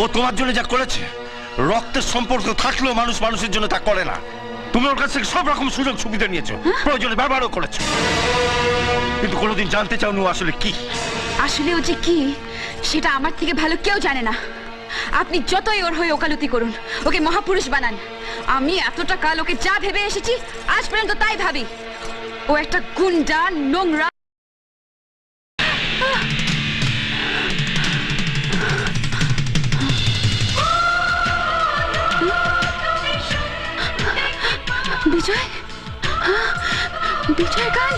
ও তোমার জন্য যা করেছে, রক্তের সম্পর্ক থাকলেও মানুষ মানুষের জন্য তা করে না। তুমি ওর কাছ থেকে সব রকম সুযোগ সুবিধা নিয়েছো, প্রয়োজনে ব্যবহারও করেছো, কিন্তু কোনোদিন জানতে চাওনি ও আসলে কি। আসলে ও যে কি সেটা আমার থেকে ভালো কেউ জানে না। আপনি যতই ওর হয়ে ওকালতি করুন, ওকে মহাপুরুষ বানান, আমি এতটা কাল ওকে যা ভেবে এসেছি আজ পর্যন্ত তাই ভাবি। ও একটা গুন্ডা, নোংরা। বিজয়, বিজয় গান।